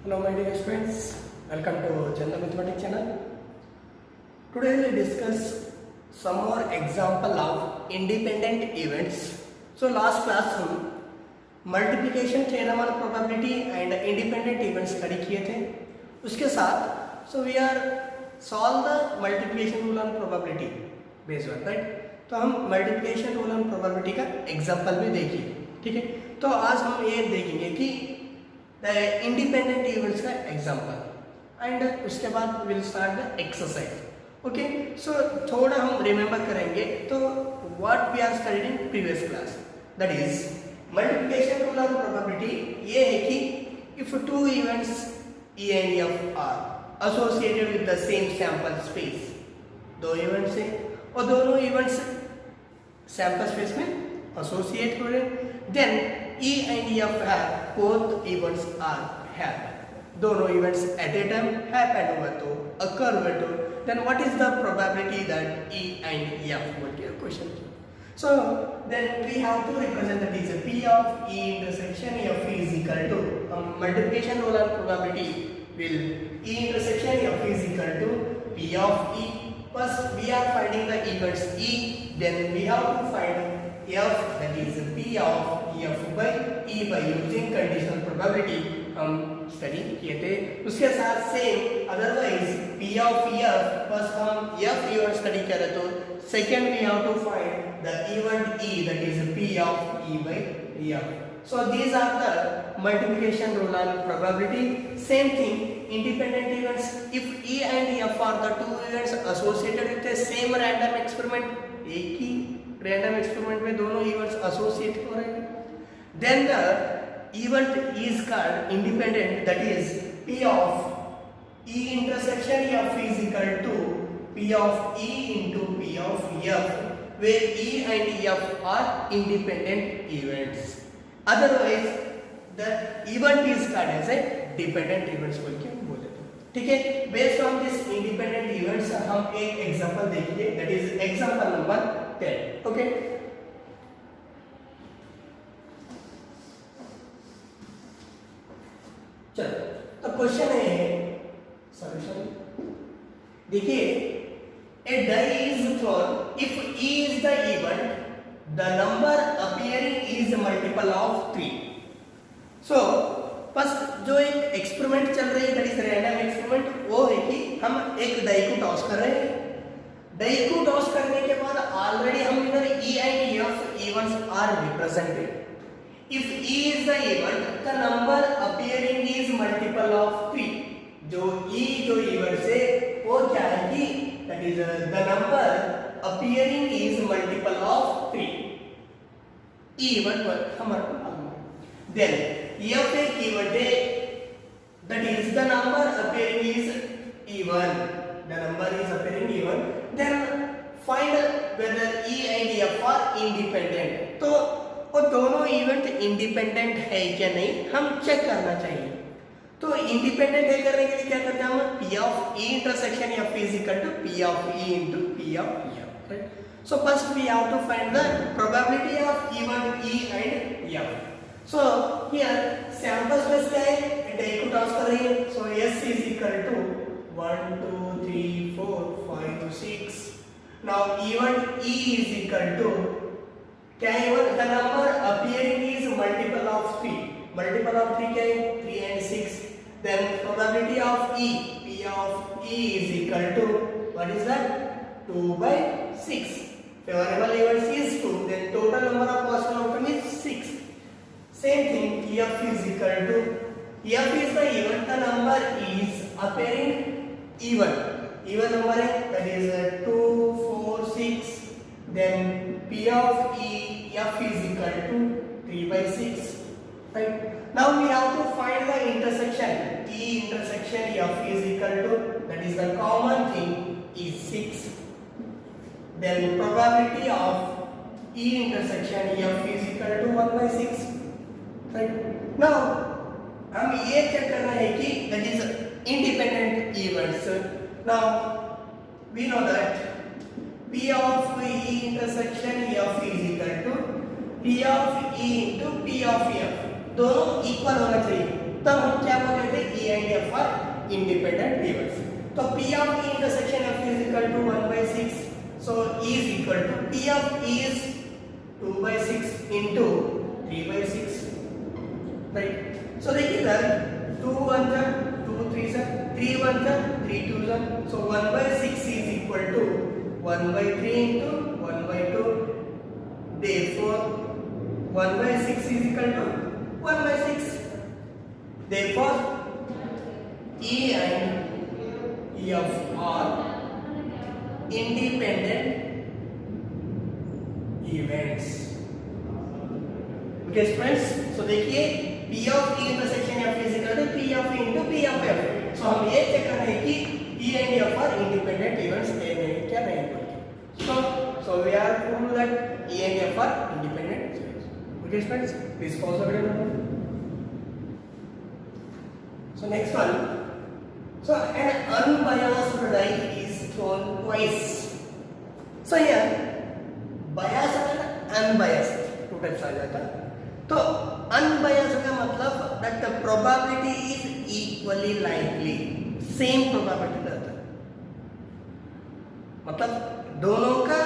Hello my dear students, welcome to Chandra Mathematics channel. Today we will discuss some more example of independent events. So last class हम multiplication theorem और probability and independent events study किए थे. उसके साथ so we are solve the multiplication rule on probability based on right. तो हम multiplication rule on probability का example भी देखिए, ठीक है. तो आज हम ये देखेंगे कि इंडिपेंडेंट इवेंट्स का एग्जांपल एंड उसके बाद will start the exercise. Okay, so थोड़ा हम रिमेंबर करेंगे तो what we are studied in previous class, that is multiplication rule of probability. ये है कि if two events E and F are associated with the same sample space, दो events हैं और दोनों इवेंट्स सैंपल स्पेस में एसोसिएट हो रहे, then E and F have both events are happened. दोनों events at a time happen हुआ तो occur हुआ तो then what is the probability that E and F will be a question. So then we have to represent that is a P of E intersection F is equal to multiplication rule and probability will E intersection F is equal to P of E. First we are finding the events E, then we have to find F, that is P of F by E by using conditional probability हम study किए थे. उसके साथ same otherwise P of F first हम F event study कर रहे तो second we have to find the event E, that is P of E by F. So these are the multiplication rule on probability. Same thing, independent events, if E and F are the two events associated with the same random experiment, एक ही random experiment में दोनों events associate हो रहे हैं, then the event is called independent, that is P of E intersection F is equal to P of E into P of F, where E and F are independent events. Otherwise the event is called as a dependent events बोल के बोले तो, ठीक है. Based on this independent events हम एक example देखिए, that is example number 10. Okay, चलो तो क्वेश्चन है सॉल्यूशन. देखिए, a die is thrown if E is the event, the number appearing is a multiple of 3. So first जो एक experiment चल रही है, दैट इज रैंडम एक्सपेरिमेंट, वो है कि हम एक डाई को टॉस कर रहे हैं. डाई को टॉस करने के बाद ऑलरेडी हम इधर E and F events are represented. If E is the event, the number appearing is multiple of 3. जो E जो event है वो क्या है कि that is the number appearing is multiple of 3. event हमारे को मालूम है. Then F एक event है, that is the number appearing is even. The number is appearing even. Then find whether E and F are independent. तो वो दोनों event independent है क्या नहीं हम चेक करना चाहिए. तो इंडिपेंडेंट है करने के लिए क्या करते हैं हम, P of E intersection F is equal to P of E into P of F. Right? So first we have to find the probability of event E and F. So here sample space क्या है, die को toss कर रही है. So S is equal to 1 2 3 4 5 6. Now event E is equal to क्या है, event the number appearing is multiple of 3. multiple of 3 क्या है, 3 and 6. Then probability of E, P of E is equal to what is that, 2 by 6. Favorable events is 2, then total number of possible outcome is 6. Same thing, F is equal to, F is the event, the number is appearing even number है, that is 2 4 6. Then P of E, F is equal to 3 by 6. Right? Now we have to find the intersection. E intersection F is equal to, that is the common thing, is 6. Then probability of E intersection F is equal to 1 by 6. Right? Now हम ये check कर रहे हैं कि that is independent events. Now we know that P of E intersection F is equal to P of E into P of F. दोनों equal होना चाहिए. तब हम क्या बोल रहे थे, E for independent events. So P of E intersection F is equal to 1 by 6. So E is equal to P of E is 2 by 6 into 3 by 6. Right. So देखिए इधर 2 1 जा 2 3 जा 3 1 जा 3 2 जा. So 1 by 6 is equal to 1 by 3 into 1 by 2. Therefore 1 by 6 is equal to 1 by 6. Therefore E and E of R independent events. Okay friends, so देखिए P of E intersection F is equal to P of E into P of F. So हम ये check कर रहे हैं कि E and F are independent events है नहीं क्या नहीं बोल के. So we are proved that E and F are independent events. Okay friends, please pause the video. So next one. So an unbiased die is thrown twice. So here biased and unbiased two types आ जाता है. तो unbiased का मतलब that the probability is equally likely, same probability रहता है. मतलब दोनों का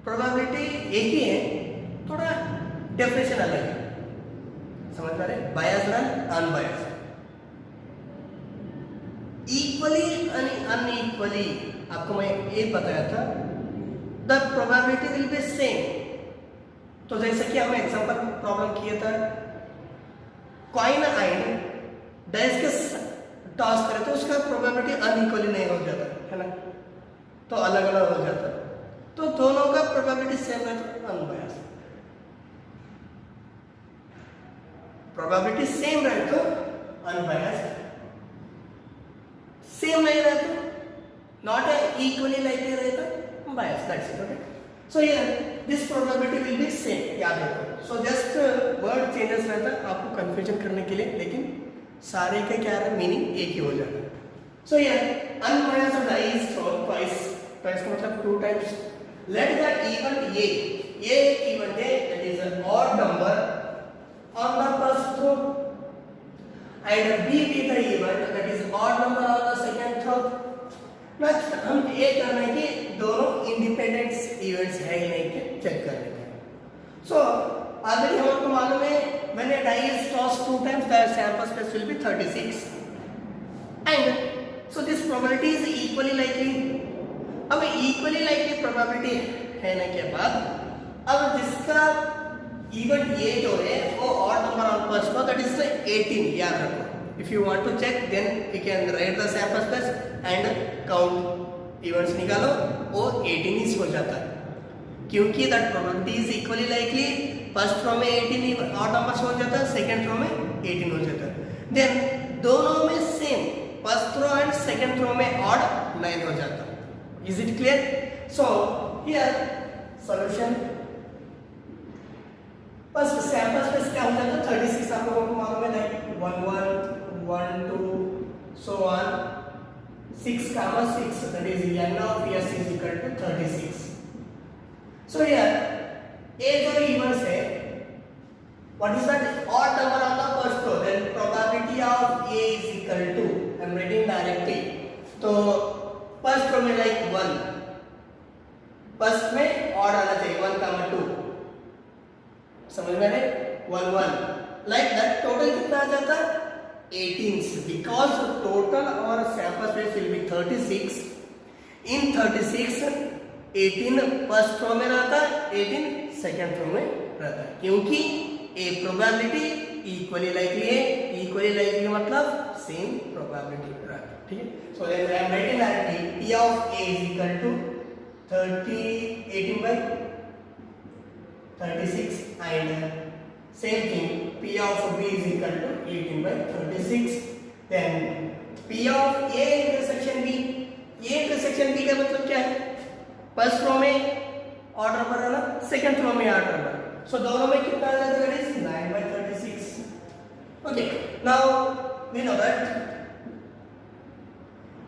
probability एक ही है, थोड़ा definition अलग है. समझ पा रहे? Biased and unbiased. Equally and unequally आपको मैं ये बताया था, the probability will be same. तो जैसे कि हम एग्जांपल प्रॉब्लम किया था, कॉइन आइन डाइस के टॉस करें तो उसका प्रोबेबिलिटी अनइक्वली नहीं हो जाता है ना, तो अलग अलग हो जाता है. तो दोनों का प्रोबेबिलिटी सेम है तो अनबायस्ड. प्रोबेबिलिटी सेम रहे तो अनबायस्ड, सेम नहीं रहे तो नॉट इक्वली लाइकली रहे तो biased. That's it. Okay. So here this probability will be same, याद रखो. सो जस्ट वर्ड चेंजेस रहता है आपको कंफ्यूजन करने के लिए, लेकिन सारे के क्या है मीनिंग एक ही हो जाता है. So here unbiased die is thrown twice. Twice का मतलब two times. Let the event ये इवेंट है that is an odd number on the first throw and B be the event that is odd number on the second throw. Next हम ये कर रहे हैं कि दोनों इंडिपेंडेंट इवेंट्स है ही नहीं के चेक कर रहे हैं. सो ऑलरेडी हमको मालूम है when a die is tossed two times the sample space will be 36 and so this probability is equally likely. अब equally likely probability है ना के बाद अब जिसका इवेंट ये जो है वो odd number on first row that is 18. याद रखो. If you want to check then you can write the sample space and count events निकालो, वो 18 ही हो जाता है क्योंकि that probability is equally likely. First row में 18 ऑड नंबर्स हो जाता है, सेकंड रो में 18 हो जाता है. देन दोनों में same first row and second row में ऑड 9 हो जाता है. Is it clear? So here solution first sample space क्या हो जाता है 36. आप लोगों को मालूम है like 1 1 1 2 so on 6 comma 6 that is n of s is equal to 36. So here a जो events है what is that odd number on the first row then probability of a is equal to I am writing directly. तो first row में like 1 first में odd आना चाहिए 1 comma 2. समझ में आए 1 1 लाइक दैट. टोटल कितना आ जाता है 18 because total our sample space will be 36. in 36 18 first row में रहता है, 18 सेकंड रो में रहता है क्योंकि a प्रोबेबिलिटी इक्वली लाइकली है. इक्वली लाइकली मतलब सेम प्रोबेबिलिटी रहता है. ठीक है. So then I am writing directly p of a is equal to 18 by 36 and same thing p of b is equal to 18 by 36. then p of a intersection b, a intersection b का मतलब क्या है? First row में odd number है ना, second row में odd number. सो दोनों में कितना आ जाता है? 9 by 36. Okay. Now we know that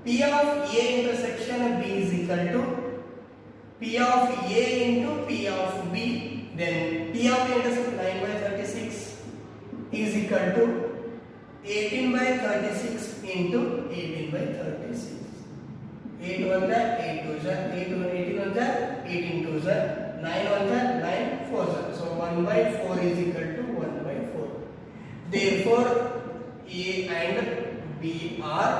p of a intersection b is equal to p of a into p of b. then p of a intersection 9 by 36 is equal to 18 by 36 into 18/36. 8 1 जा 8 2 जा 8 1 18 जा 18 2 जा 9 1 जा 9 4 जा. So 1/4 is equal to 1/4. Therefore A and B are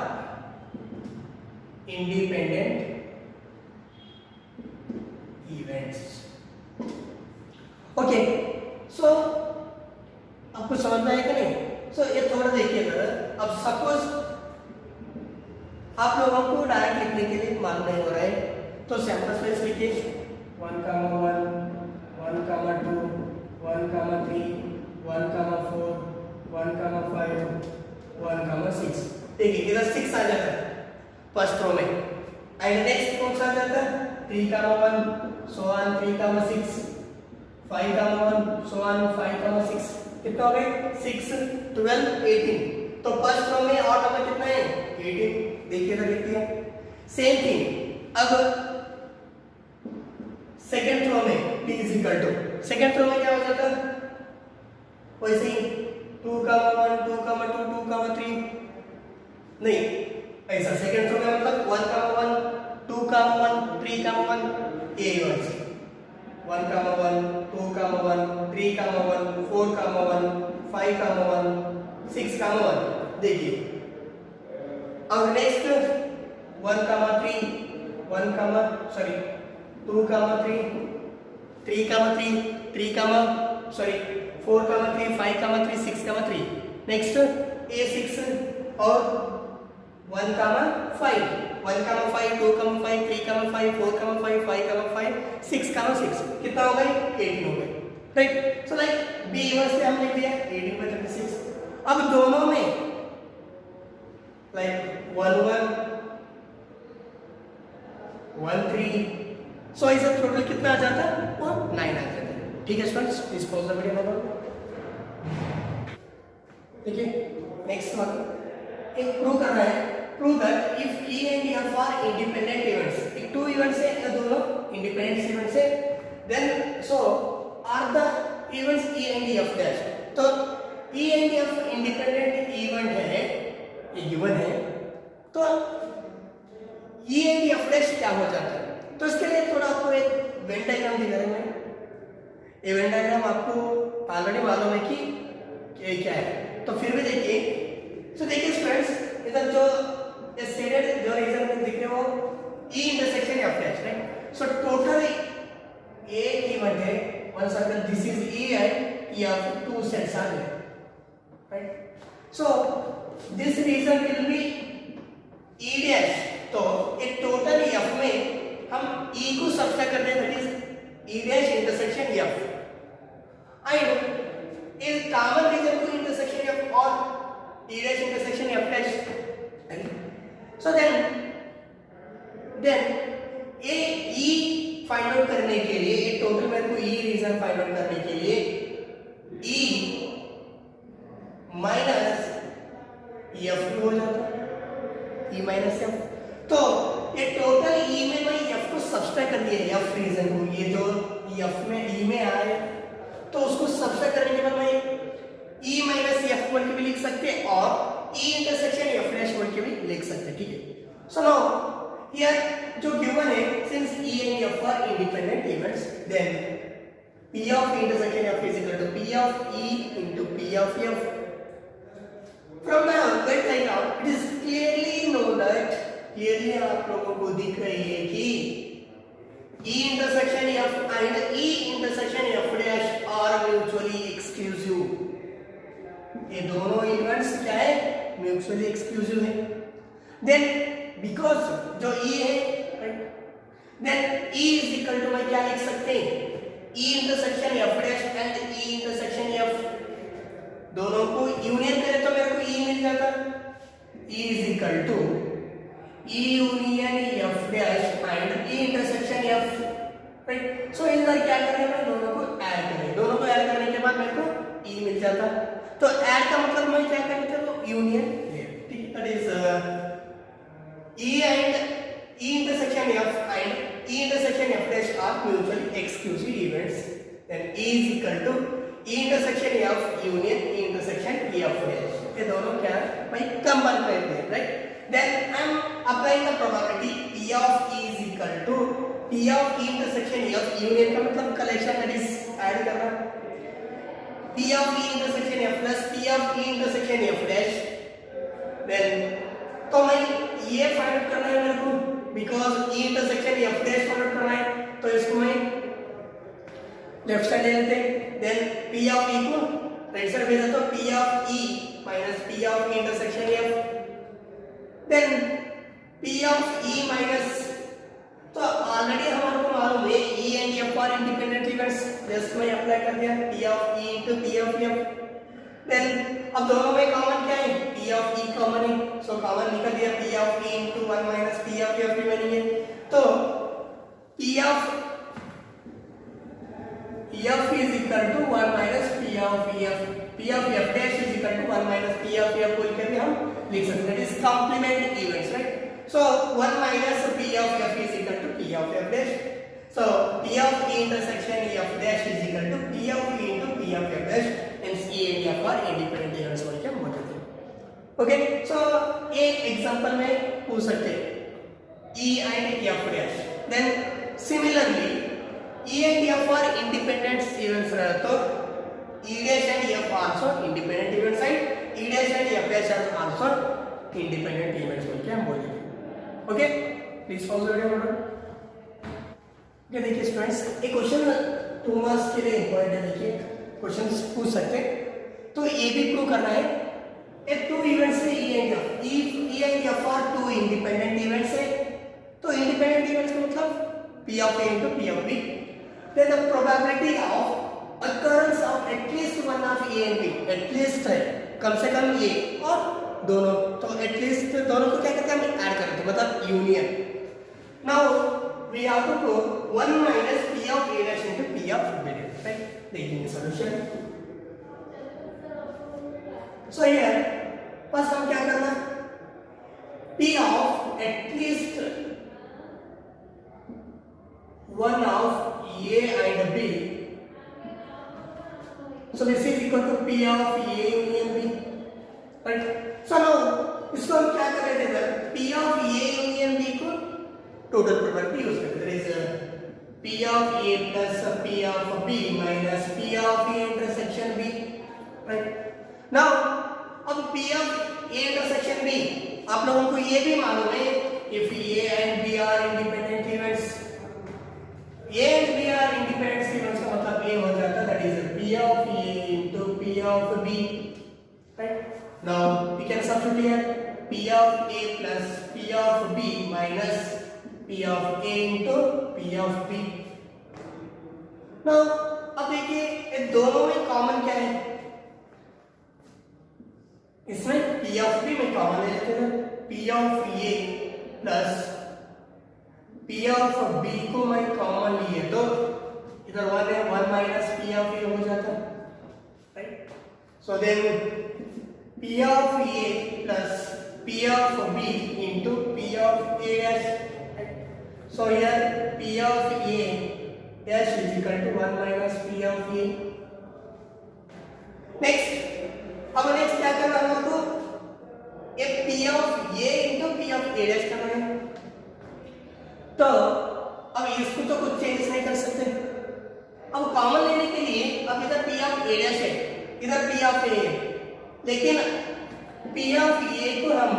independent events. Okay, so आपको समझ में आया कि नहीं? सो ये थोड़ा देखिए जरा. अब सपोज आप लोगों को डायरेक्ट लिखने के लिए मालूम नहीं हो रहा है, तो सैंपल स्पेस लिखिए 1, 1, 1, 2, 1, 3, 1, 4, 1, 5, 1, 6. देखिए इधर 6 आ जाता है फर्स्ट रो में, एंड नेक्स्ट कौन सा आ जाता है 3, 1, so on 3, 6, 5, 1, so on 5, 6. कितना हो गए 6, 12, 18. तो फर्स्ट रो में और नंबर कितना है 18. देखिए इधर लिखते हैं सेम थिंग. अब सेकंड रो में t is equal to, second row में क्या हो जाता है वैसे ही 2, 1, 2, 2, 2, 3. नहीं ऐसा सेकंड रो में मतलब 1, 1, 2, 1, 3, 1 a इवर्स 1, 1, 2, 1, 3, 1, 4, 1, 5, 1, 6, 1. देखिए अब नेक्स्ट 1, 3, 2, 3, 3, 3, 4, 3, 5, 3, 6, 3. नेक्स्ट A6 और 1, 5, 2, 5, 3, 5, 4, 5, 5, 6, 6. कितना हो गए 18 हो गए, right. So like B inverse से हम लिख दिया 18/36. अब दोनों में लाइक 1, 1, 3. सो इसका टोटल कितना आ जाता है वो 9 आ जाता है. ठीक है students, please pause the video now. देखिए नेक्स्ट वन एक प्रूव करना है. Prove that if E and F are independent events. एक टू इवेंट्स है, ये दोनों इंडिपेंडेंट इवेंट्स है. Then so are the events E and F dash. तो E and F independent event है, ये गिवन है. तो E and F डैश क्या हो जाता है? तो इसके लिए थोड़ा आपको एक वेन डायग्राम दिखा रहे हैं. ये वेन डायग्राम आपको ऑलरेडी मालूम है कि ये क्या है, तो फिर भी देखिए. सो देखिए स्टूडेंट्स इधर जो स्टेटेड जो रीजन में दिख रहे हो E intersection F dash, right. So total एक इवेंट है one circle, this is E and F, two sets are there, right. So this region will be E dash. तो एक टोटल F में हम E को सब्ट्रैक्ट कर दें, that is E dash intersection F, and is common region to intersection F और E dash intersection F dash. So then ये E find out करने के लिए, ये टोटल मेरे को E रीजन फाइंड आउट करने के लिए E माइनस F हो जाता है, E माइनस F. तो ये टोटल E में मैं F को सब्ट्रैक्ट कर दिया F रीजन को, ये जो F में E में आए तो उसको सब्ट्रैक्ट करने के बाद मैं E माइनस F बोल के भी लिख सकते हैं और E इंटरसेक्शन F डैश बोल के भी लिख सकते हैं, ठीक है. सो नाउ हियर जो गिवन है, since E and F are independent events, then P of intersection F is equal to P of E into P of F. From the Venn diagram, it is clearly known that clearly आप लोगों को दिख रही है कि E intersection F and E intersection F dash are mutually exclusive. ये दोनों events क्या है म्यूचुअली एक्सक्लूसिव है. देन बिकॉज जो E है, right, then E is equal to मैं क्या लिख सकते हैं E intersection F dash and E intersection F, दोनों को यूनियन करें तो मेरे को E मिल जाता. E is equal to E union F dash and E intersection F, right. So इधर क्या करेंगे, दोनों को ऐड करेंगे. दोनों को ऐड करने के बाद मेरे को E मिल जाता. तो ऐड का मतलब मैं क्या करता हूं यूनियन, ठीक. That is E and E intersection F and E intersection F dash are mutually exclusive events. Then E is equal to E intersection F union E intersection F dash. ये दोनों क्या है भाई कॉमन करते हैं, right. Then I am applying the probability P of E is equal to P of E intersection E of union का मतलब collection, that is add करना, P of E intersection F plus P of E intersection F dash। देन तो मैं ये find out करना है मेरे को, because E intersection F dash find out करना है, तो इसको मैं लेफ्ट साइड ले लेते हैं। देन P of E को राइट साइड भेजा तो P of E minus P of E intersection F, then P of E minus, तो ऑलरेडी हमारे को मालूम है E and F are independent events, just मैं अप्लाई कर दिया P of E into P of F। Then अब दोनों में कॉमन क्या है, P of E कॉमन है, सो कॉमन निकल दिया P of E into 1 minus P of F remaining है, तो P of F is equal to 1 minus P of F, P of F dash is equal to 1 minus P of F बोल के भी हम लिख सकते हैं, that is complement events, right। so 1 minus P of F is equal to P of F dash, so P of E intersection F dash is equal to P of E into P of F dash, hence E and F are independent events बोल के हम बोल देते हैं। Okay, सो एक example में पूछ सकते हैं E and F dash, then similarly E and F are independent events रहे तो E dash and F also independent events and E dash and F dash are also independent events बोल के हम बोलेंगे। Okay, please follow the video model. ये देखिए students, एक question 2 marks के लिए इंपॉर्टेंट है, देखिए क्वेश्चंस पूछ सकते हैं, तो ये भी प्रूव करना है ये 2 इवेंट्स है E and F, E and F are 2 independent events है, तो independent events का मतलब P of A into P of B, then the probability of occurrence of at least one of A and B, at least है कम से कम A और दोनों, तो at least दोनों को क्या करते हैं हम ऐड करते हैं, मतलब union. Now we have to prove 1 minus P of A dash into P of B dash, right. देखिए सॉल्यूशन, सो हियर फर्स्ट हम क्या करना, P of at least one of A and B, so this is equal to P of A union B, right। so now इसको हम क्या कर रहे थे, P of A union B को टोटल प्रोडक्ट यूज करते हैं, is P of A plus P of B minus P of A intersection B, right। now अब P of A intersection B, आप लोगों को ये भी मालूम है if A and B are independent events, A and B are independent events का मतलब ये हो जाता है that is P of A into P of B, right। now we can substitute here P of A plus P of B minus P of A into P of B। now अब देखिए ये दोनों में common क्या है, इसमें P of B में common ले लेते हैं, P of A plus P of B को मैं कॉमन लिए तो इधर 1 है, 1 minus P of A हो जाता है, right. So then P of A plus P of B into P of A dash, so here P of A dash is equal to 1 minus P of A। Next, अब next क्या करना है हमको, ये P of A into P of A dash करना है, तो अब इसको तो कुछ चेंज नहीं कर सकते, अब कॉमन लेने के लिए अब इधर P of A dash है, इधर P of A है, लेकिन P of A को हम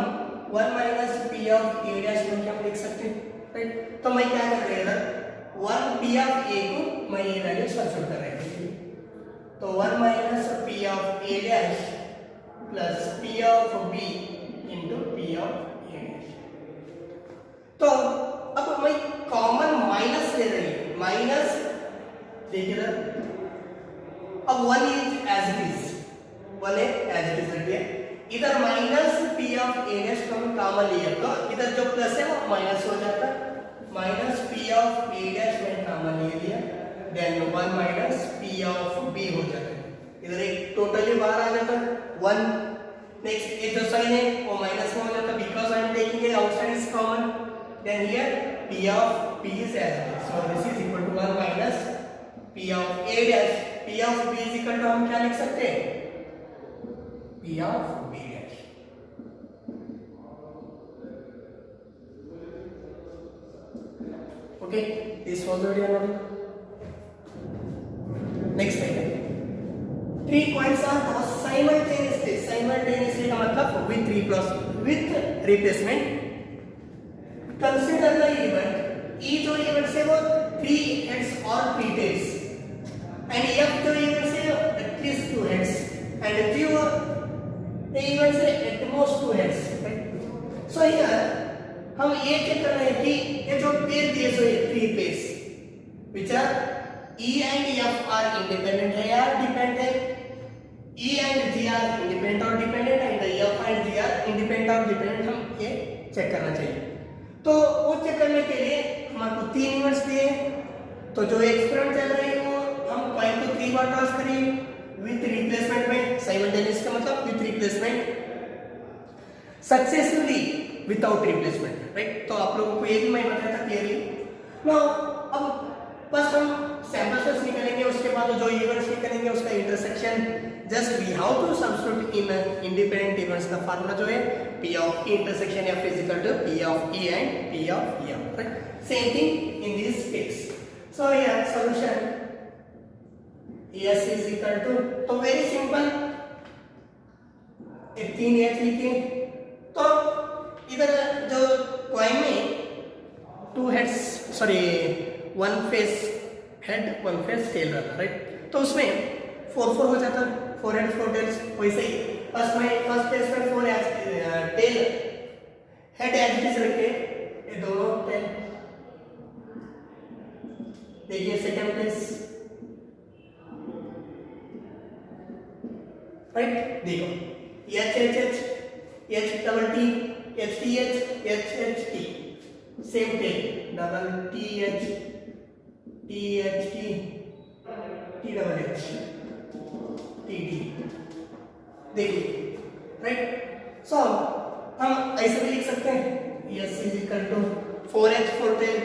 1 minus P of A dash बोल के हम लिख सकते हैं, राइट। तो मैं क्या कर रहा हूँ, इधर 1 P of A को मैं ये वैल्यू सब्स्टिट्यूट कर रहा हूँ, तो 1 minus P of A dash plus P of B into P of A dash, तो अब मैं कॉमन माइनस ले रही हूं, माइनस देखिए ना, अब 1 इज एज इट इज, 1 है एज इट इज रख दिया, इधर minus P of A dash को हम कॉमन लिया तो इधर जो प्लस है वो माइनस हो जाता है, minus P of A dash में कॉमन ले लिया, then 1 minus P of B हो जाता है, इधर एक टोटली बाहर आ जाता है 1। नेक्स्ट ये जो साइन है वो माइनस में हो जाता है, because I am taking it outside is common, then here P of B is as it is, so this is equal to 1 minus P of A dash, P of B is equal to हम क्या लिख सकते हैं, P of B dash। Okay, this was already another. Next item. 3 coins are tossed simultaneously. Simultaneously का मतलब with replacement. Consider the event. E जो event से वो 3 heads or 3 tails. And F जो event से at least 2 heads. And G वो event से at most 2 heads. Right? So here हम ये चेक कर रहे हैं कि ये जो पेयर दिए सो 3 pairs, which are E and F are independent है या डिपेंडेंट है. E and G are independent और dependent and F and G are independent और डिपेंडेंट. हम ये चेक करना चाहिए. तो वो चेक करने के लिए हमारे को 3 इवेंट्स दिए. तो जो एक्सपेरिमेंट चल रही है वो हम कॉइन को 3 बार टॉस करिए विथ रिप्लेसमेंट में. साइमल्टेनियस का मतलब with replacement, successfully without replacement. Right, तो आप लोगों को ये भी मैं बताया था क्लियरली. नाउ अब बस हम सैंपल्स निकालेंगे, उसके बाद जो इवेंट्स निकालेंगे उसका intersection. Just we how to substitute in independent events का फार्मूला जो है P of E intersection F is equal to P of E and P of F. Right? Same thing in this case. So here solution S is equal to, तो very simple, एक 3 H लिखे. तो इधर जो coin में 2 heads, sorry 1 face head 1 face tail रहता. Right, तो उसमें 4 हो जाता, 4 heads 4 tails. वैसे ही फर्स्ट पेज में 4 टेल हेड एज रखे, ये दोनों टेल. देखिए सेकंड पेज. राइट, देखो H H H H double T H T H T, same tail double T H T double H T T. देखिए. Right, so हम ऐसे भी लिख सकते हैं S is equal to 4h 4 tail.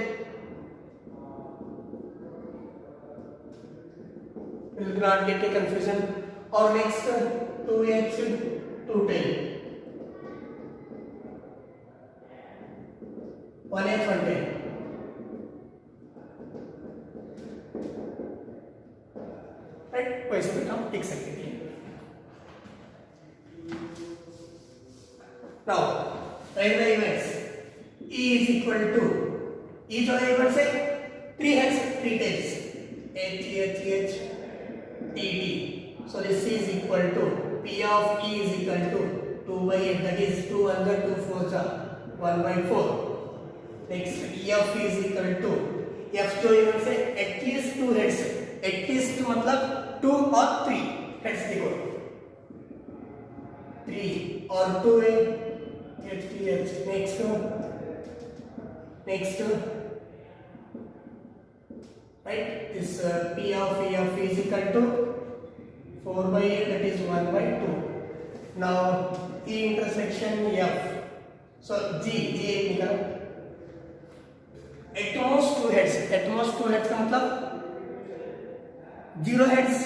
Will not get a confusion. और next 2h 2 tail, 1h 1 tail. Right, वैसे भी हम लिख सकते हैं. Now, write the events. E is equal to, E जो है events है 3 heads 3 tails, H T T. So this is equal to P of E is equal to 2 by 8, that is 2 under 2 4 1 by 4. Next F is equal to, F जो events है at least 2 heads. At least मतलब 2 और 3 heads. देखो 3 और 2 है HTH. Next, right, this P of F is equal to 4 by 8, that is 1 by 2. Now E intersection F. So G एक निकालो. At most 2 heads का मतलब 0 heads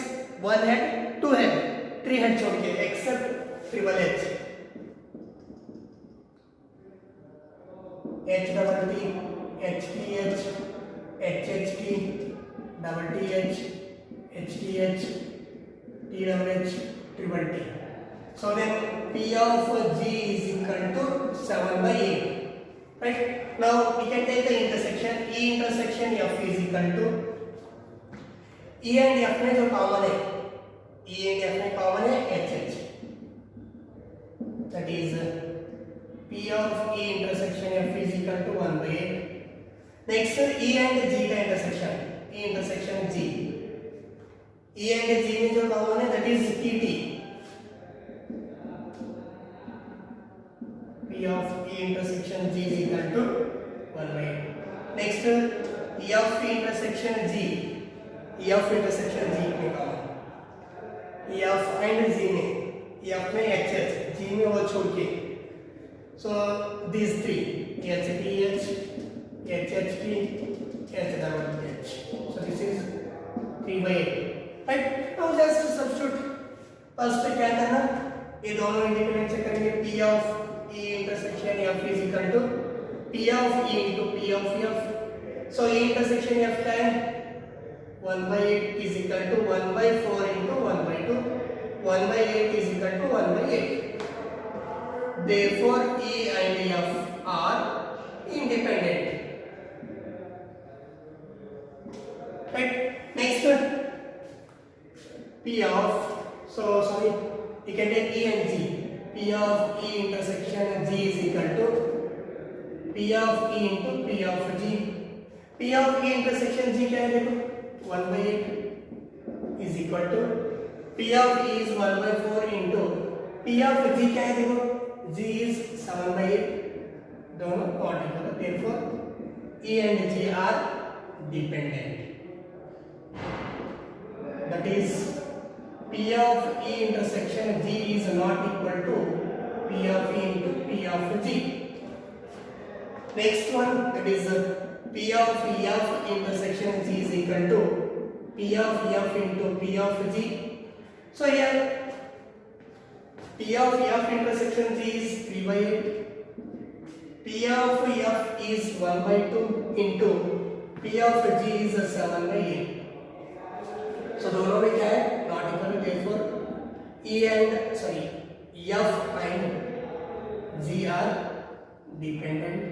1 head 2 head 3 head छोड़ के, except triple H. H double T, H T H, H H T, double T H, H T H, T double H, triple T. So then P of G is equal to 7 by 8. Right? Now we can take the intersection. E intersection F is equal to, E and F में जो common है, E and F में common है H H. That is P of E intersection F is equal to 1 by 8. Next E and G का intersection, E intersection G. E and G में जो common है that is TT. P of E intersection G is equal to 1 by 8. Next E of E intersection G. E of intersection G में common. E of and G में, F में HH, G में वो छोड़ के. So these three, HTH, HHT, H. So this is 3 by 8. Right? Now just substitute. First क्या करना? ये दोनों इंडिपेंडेंट से करेंगे. P of E intersection F is equal to P of E into P of F. सो ये intersection F क्या है 1/8 is equal to 1/4 into 1/2 1/8 is equal to 1/8 therefore E and F are independent right next one P of you can take E and G P of E intersection G is equal to P of E into P of G P of E intersection G क्या है देखो 1/8 is equal to P of E is 1/4 into P of G क्या है देखो G is 7/8 दोनों not equal therefore E and G are dependent that is P of E intersection G is not equal to P of E into P of G. Next one that is P of F intersection G is equal to P of F into P of G. So here P of F intersection G is 3/8. P of F is 1/2 into P of G is 7/8. So दोनों में क्या है not equal therefore E and F and G are dependent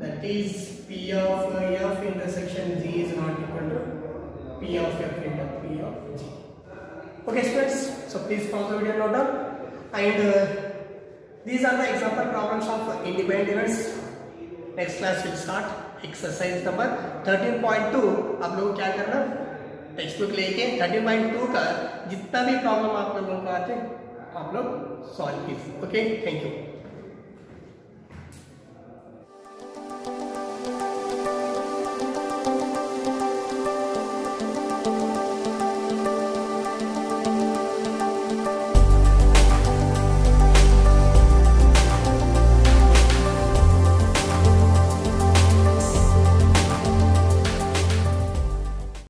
that is P of F intersection G is not equal to P of F into P of G. Okay students, so please pause the video note down and these are the example problems of independent events. Next class will start exercise number 13.2. आप लोग क्या करना text book लेके 13.2 का जितना भी problem आप लोगों को आते हैं आप लोग सॉल्व कीजिए. Okay thank you.